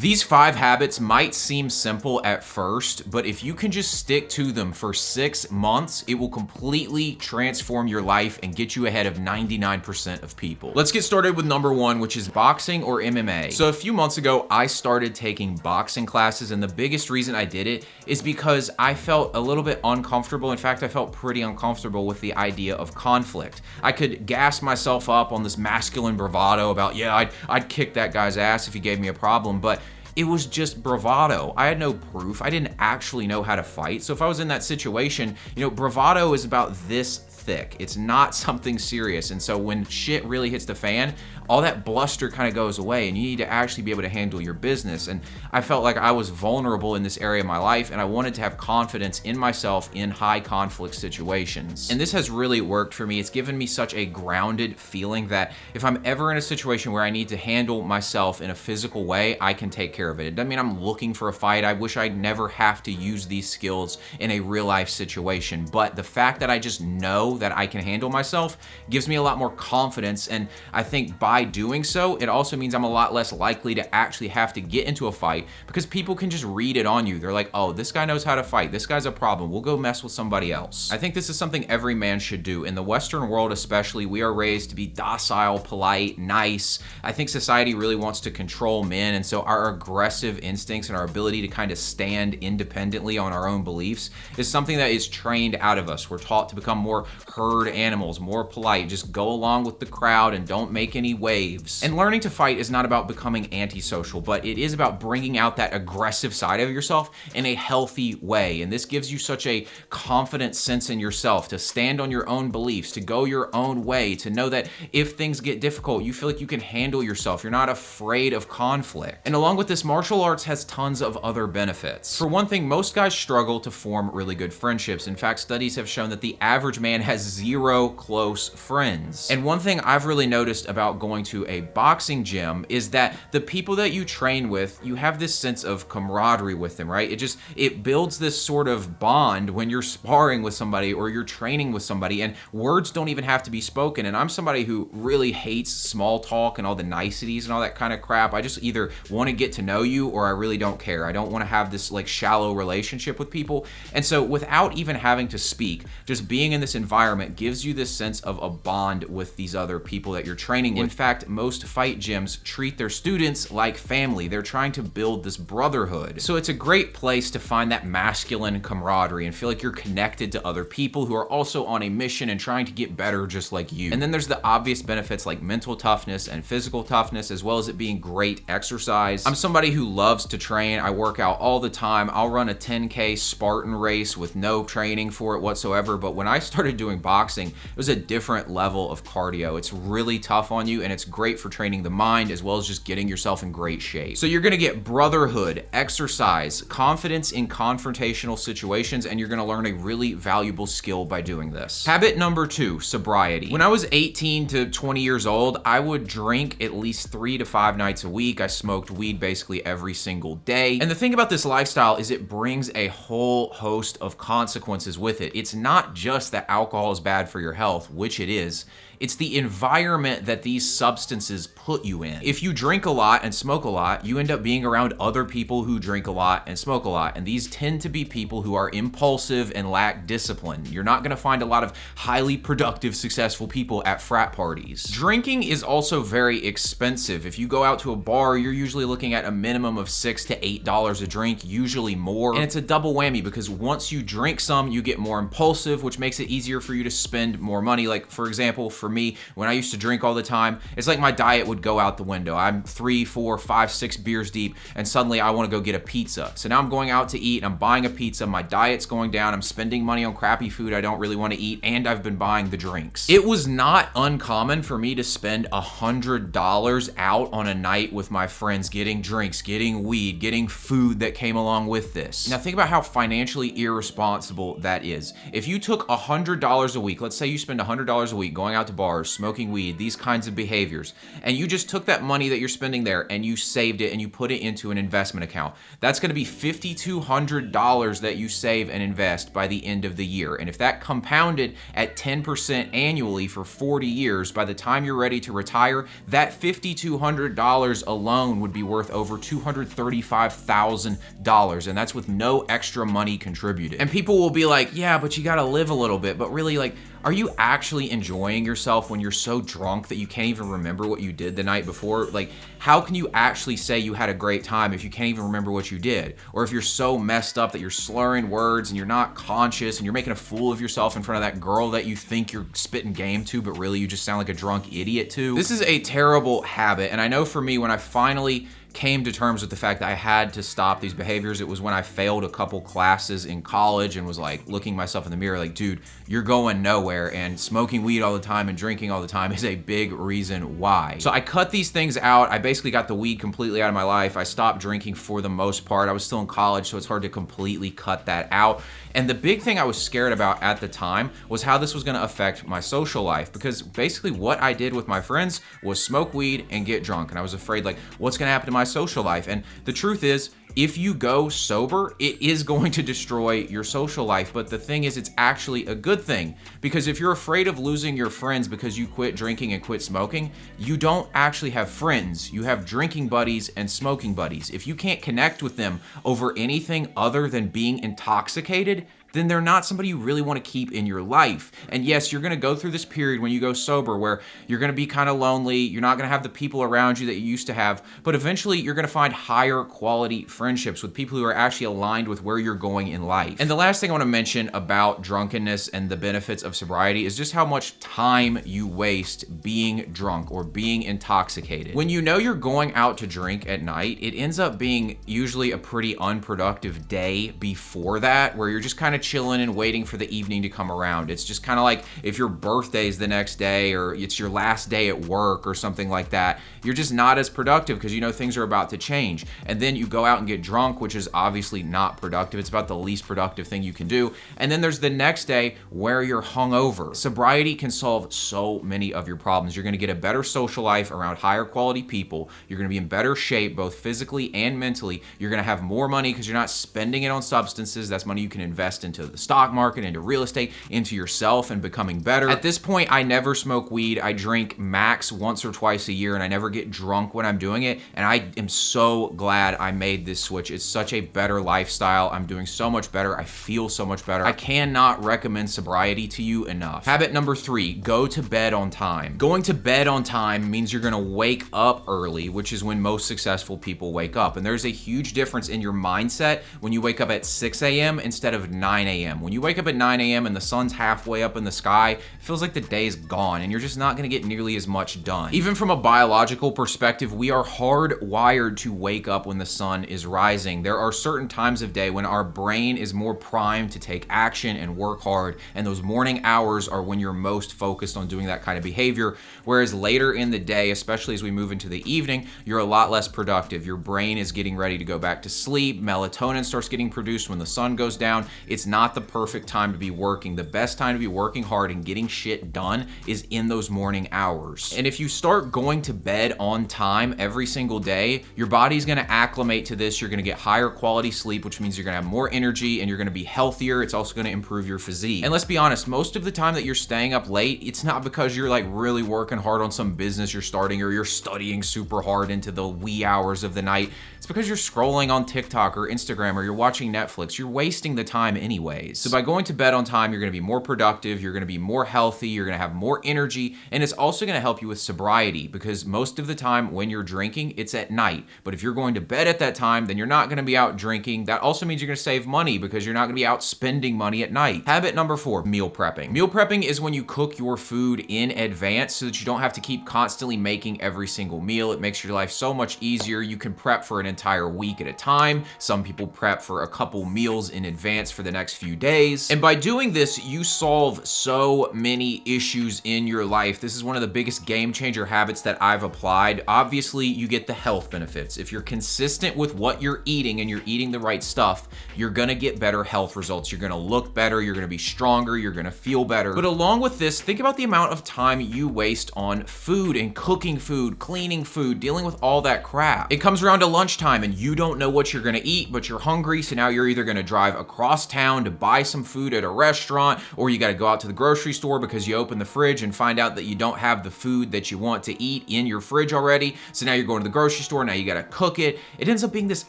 These 5 habits might seem simple at first, but if you can just stick to them for 6 months, it will completely transform your life and get you ahead of 99% of people. Let's get started with number 1, which is boxing or MMA. So a few months ago, I started taking boxing classes, and the biggest reason I did it is because I felt a little bit uncomfortable. In fact, I felt pretty uncomfortable with the idea of conflict. I could gas myself up on this masculine bravado about, yeah, I'd kick that guy's ass if he gave me a problem, but it was just bravado. I had no proof. I didn't actually know how to fight. So if I was in that situation, bravado is about this thick. It's not something serious. And so when shit really hits the fan, all that bluster kind of goes away and you need to actually be able to handle your business. And I felt like I was vulnerable in this area of my life and I wanted to have confidence in myself in high conflict situations. And this has really worked for me. It's given me such a grounded feeling that if I'm ever in a situation where I need to handle myself in a physical way, I can take care of it. It doesn't mean I'm looking for a fight. I wish I'd never have to use these skills in a real life situation. But the fact that I just know that I can handle myself gives me a lot more confidence. And I think by doing so, it also means I'm a lot less likely to actually have to get into a fight because people can just read it on you. They're like, oh, this guy knows how to fight. This guy's a problem. We'll go mess with somebody else. I think this is something every man should do. In the Western world especially, we are raised to be docile, polite, nice. I think society really wants to control men, and so our aggressive instincts and our ability to kind of stand independently on our own beliefs is something that is trained out of us. We're taught to become more herd animals, more polite, just go along with the crowd and don't make any waves. And learning to fight is not about becoming antisocial, but it is about bringing out that aggressive side of yourself in a healthy way. And this gives you such a confident sense in yourself to stand on your own beliefs, to go your own way, to know that if things get difficult, you feel like you can handle yourself. You're not afraid of conflict. And along with this, martial arts has tons of other benefits. For one thing, most guys struggle to form really good friendships. In fact, studies have shown that the average man has 0 close friends. And one thing I've really noticed about going to a boxing gym is that the people that you train with, you have this sense of camaraderie with them, right? It builds this sort of bond when you're sparring with somebody or you're training with somebody, and words don't even have to be spoken. And I'm somebody who really hates small talk and all the niceties and all that kind of crap. I just either want to get to know you or I really don't care. I don't want to have this like shallow relationship with people. And so without even having to speak, just being in this environment gives you this sense of a bond with these other people that you're training with. In fact, most fight gyms treat their students like family. They're trying to build this brotherhood. So it's a great place to find that masculine camaraderie and feel like you're connected to other people who are also on a mission and trying to get better just like you. And then there's the obvious benefits like mental toughness and physical toughness, as well as it being great exercise. I'm somebody who loves to train. I work out all the time. I'll run a 10K Spartan race with no training for it whatsoever. But when I started doing boxing, it was a different level of cardio. It's really tough on you and it's great for training the mind as well as just getting yourself in great shape. So you're gonna get brotherhood, exercise, confidence in confrontational situations, and you're gonna learn a really valuable skill by doing this. Habit number 2, sobriety. When I was 18 to 20 years old, I would drink at least 3 to 5 nights a week. I smoked weed basically every single day. And the thing about this lifestyle is it brings a whole host of consequences with it. It's not just that alcohol is bad for your health, which it is. It's the environment that these substances put you in. If you drink a lot and smoke a lot, you end up being around other people who drink a lot and smoke a lot. And these tend to be people who are impulsive and lack discipline. You're not gonna find a lot of highly productive, successful people at frat parties. Drinking is also very expensive. If you go out to a bar, you're usually looking at a minimum of $6 to $8 a drink, usually more. And it's a double whammy because once you drink some, you get more impulsive, which makes it easier for you to spend more money. Like for example, for me, when I used to drink all the time, it's like my diet would go out the window. I'm 3, 4, 5, 6 beers deep, and suddenly I want to go get a pizza. So now I'm going out to eat, and I'm buying a pizza, my diet's going down, I'm spending money on crappy food I don't really want to eat, and I've been buying the drinks. It was not uncommon for me to spend $100 out on a night with my friends getting drinks, getting weed, getting food that came along with this. Now think about how financially irresponsible that is. If you took $100 a week, let's say you spend $100 a week going out to bars, smoking weed, these kinds of behaviors, and you just took that money that you're spending there and you saved it and you put it into an investment account, that's going to be $5,200 that you save and invest by the end of the year. And if that compounded at 10% annually for 40 years, by the time you're ready to retire, that $5,200 alone would be worth over $235,000, and that's with no extra money contributed. And people will be like, yeah, but you gotta live a little bit. But really, like, are you actually enjoying yourself when you're so drunk that you can't even remember what you did the night before? Like, how can you actually say you had a great time if you can't even remember what you did? Or if you're so messed up that you're slurring words and you're not conscious and you're making a fool of yourself in front of that girl that you think you're spitting game to, but really you just sound like a drunk idiot to? This is a terrible habit. And I know for me, when I finally came to terms with the fact that I had to stop these behaviors, it was when I failed a couple classes in college and was like looking myself in the mirror like, dude, you're going nowhere, and smoking weed all the time and drinking all the time is a big reason why. So I cut these things out. I basically got the weed completely out of my life. I stopped drinking for the most part. I was still in college, so it's hard to completely cut that out. And the big thing I was scared about at the time was how this was gonna affect my social life, because basically what I did with my friends was smoke weed and get drunk. And I was afraid, like, what's gonna happen to my social life? And the truth is, if you go sober, it is going to destroy your social life. But the thing is, it's actually a good thing, because if you're afraid of losing your friends because you quit drinking and quit smoking, you don't actually have friends. You have drinking buddies and smoking buddies. If you can't connect with them over anything other than being intoxicated, then they're not somebody you really want to keep in your life. And yes, you're going to go through this period when you go sober where you're going to be kind of lonely. You're not going to have the people around you that you used to have, but eventually you're going to find higher quality friendships with people who are actually aligned with where you're going in life. And the last thing I want to mention about drunkenness and the benefits of sobriety is just how much time you waste being drunk or being intoxicated. When you know you're going out to drink at night, it ends up being usually a pretty unproductive day before that, where you're just kind of chilling and waiting for the evening to come around. It's just kind of like if your birthday's the next day or it's your last day at work or something like that, you're just not as productive because you know things are about to change. And then you go out and get drunk, which is obviously not productive. It's about the least productive thing you can do. And then there's the next day where you're hungover. Sobriety can solve so many of your problems. You're going to get a better social life around higher quality people. You're going to be in better shape, both physically and mentally. You're going to have more money because you're not spending it on substances. That's money you can invest into the stock market, into real estate, into yourself and becoming better. At this point, I never smoke weed. I drink max once or twice a year, and I never get drunk when I'm doing it. And I am so glad I made this switch. It's such a better lifestyle. I'm doing so much better. I feel so much better. I cannot recommend sobriety to you enough. Habit number 3, go to bed on time. Going to bed on time means you're gonna wake up early, which is when most successful people wake up. And there's a huge difference in your mindset when you wake up at 6 a.m. instead of 9 a.m. When you wake up at 9 a.m. and the sun's halfway up in the sky, it feels like the day's gone and you're just not gonna get nearly as much done. Even from a biological perspective, we are hardwired to wake up when the sun is rising. There are certain times of day when our brain is more primed to take action and work hard, and those morning hours are when you're most focused on doing that kind of behavior, whereas later in the day, especially as we move into the evening, you're a lot less productive. Your brain is getting ready to go back to sleep. Melatonin starts getting produced when the sun goes down. It's not the perfect time to be working. The best time to be working hard and getting shit done is in those morning hours. And if you start going to bed on time every single day, your body's gonna acclimate to this. You're gonna get higher quality sleep, which means you're gonna have more energy and you're gonna be healthier. It's also gonna improve your physique. And let's be honest, most of the time that you're staying up late, it's not because you're like really working hard on some business you're starting or you're studying super hard into the wee hours of the night. It's because you're scrolling on TikTok or Instagram or you're watching Netflix. You're wasting the time anyways. So by going to bed on time, you're gonna be more productive, you're gonna be more healthy, you're gonna have more energy, and it's also gonna help you with sobriety, because most of the time when you're drinking, it's at night. But if you're going to bed at that time, then you're not gonna be out drinking. That also means you're gonna save money because you're not gonna be out spending money at night. Habit number 4, meal prepping. Meal prepping is when you cook your food in advance so that you don't have to keep constantly making every single meal. It makes your life so much easier. You can prep for an entire week at a time. Some people prep for a couple meals in advance for the next next few days. And by doing this, you solve so many issues in your life. This is one of the biggest game changer habits that I've applied. Obviously, you get the health benefits. If you're consistent with what you're eating and you're eating the right stuff, you're gonna get better health results. You're gonna look better, you're gonna be stronger, you're gonna feel better. But along with this, think about the amount of time you waste on food and cooking food, cleaning food, dealing with all that crap. It comes around to lunchtime and you don't know what you're gonna eat, but you're hungry, so now you're either gonna drive across town to buy some food at a restaurant, or you gotta go out to the grocery store because you open the fridge and find out that you don't have the food that you want to eat in your fridge already. So now you're going to the grocery store, now you gotta cook it. It ends up being this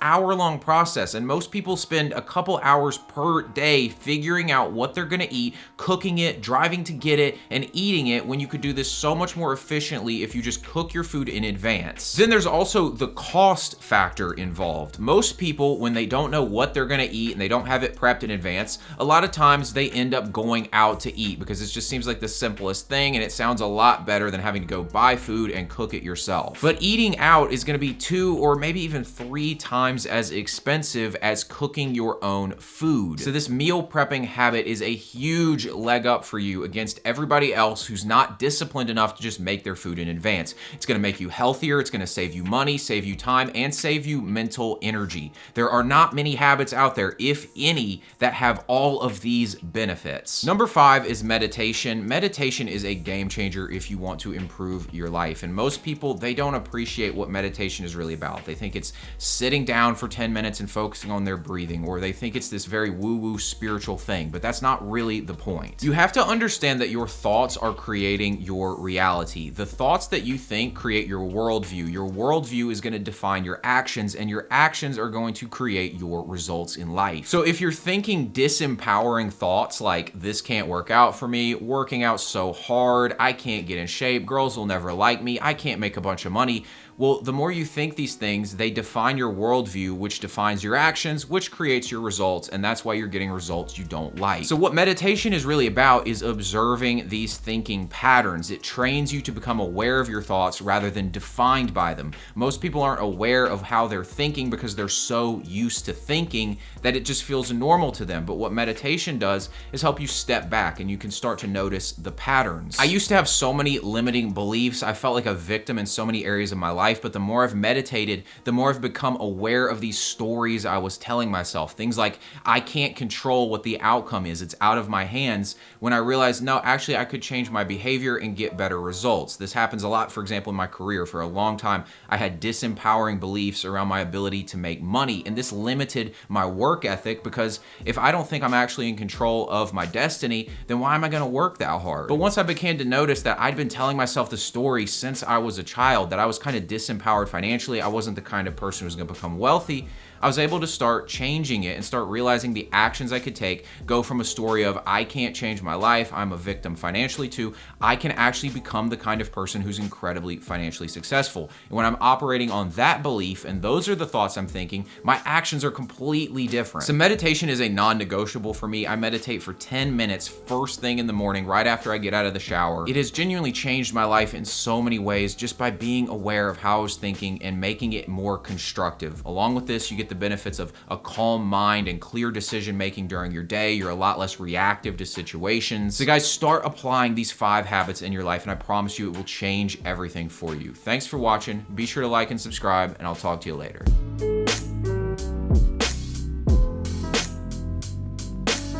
hour-long process, and most people spend a couple hours per day figuring out what they're gonna eat, cooking it, driving to get it, and eating it, when you could do this so much more efficiently if you just cook your food in advance. Then there's also the cost factor involved. Most people, when they don't know what they're gonna eat and they don't have it prepped in advance, a lot of times they end up going out to eat because it just seems like the simplest thing and it sounds a lot better than having to go buy food and cook it yourself. But eating out is gonna be 2 or maybe even 3 times as expensive as cooking your own food. So this meal prepping habit is a huge leg up for you against everybody else who's not disciplined enough to just make their food in advance. It's gonna make you healthier, it's gonna save you money, save you time, and save you mental energy. There are not many habits out there, if any, that have all of these benefits. Number 5 is meditation. Meditation is a game changer if you want to improve your life. And most people, they don't appreciate what meditation is really about. They think it's sitting down for 10 minutes and focusing on their breathing, or they think it's this very woo-woo spiritual thing, but that's not really the point. You have to understand that your thoughts are creating your reality. The thoughts that you think create your worldview. Your worldview is gonna define your actions, and your actions are going to create your results in life. So if you're thinking disempowering thoughts like, this can't work out for me, working out so hard, I can't get in shape, girls will never like me, I can't make a bunch of money, well, the more you think these things, they define your worldview, which defines your actions, which creates your results, and that's why you're getting results you don't like. So what meditation is really about is observing these thinking patterns. It trains you to become aware of your thoughts rather than defined by them. Most people aren't aware of how they're thinking because they're so used to thinking that it just feels normal to them. But what meditation does is help you step back and you can start to notice the patterns. I used to have so many limiting beliefs. I felt like a victim in so many areas of my life. But the more I've meditated, the more I've become aware of these stories I was telling myself. Things like, I can't control what the outcome is, it's out of my hands, when I realized, no, actually I could change my behavior and get better results. This happens a lot, for example, in my career. For a long time, I had disempowering beliefs around my ability to make money, and this limited my work ethic, because if I don't think I'm actually in control of my destiny, then why am I gonna work that hard? But once I began to notice that I'd been telling myself the story since I was a child, that I was kind of disempowered financially, I wasn't the kind of person who was gonna become wealthy, I was able to start changing it and start realizing the actions I could take go from a story of, I can't change my life, I'm a victim financially, to I can actually become the kind of person who's incredibly financially successful. And when I'm operating on that belief, and those are the thoughts I'm thinking, my actions are completely different. So meditation is a non-negotiable for me. I meditate for 10 minutes first thing in the morning, right after I get out of the shower. It has genuinely changed my life in so many ways just by being aware of how I was thinking and making it more constructive. Along with this, you get the benefits of a calm mind and clear decision making during your day. You're a lot less reactive to situations. So guys, start applying these 5 habits in your life, and I promise you it will change everything for you. Thanks for watching. Be sure to like and subscribe, and I'll talk to you later.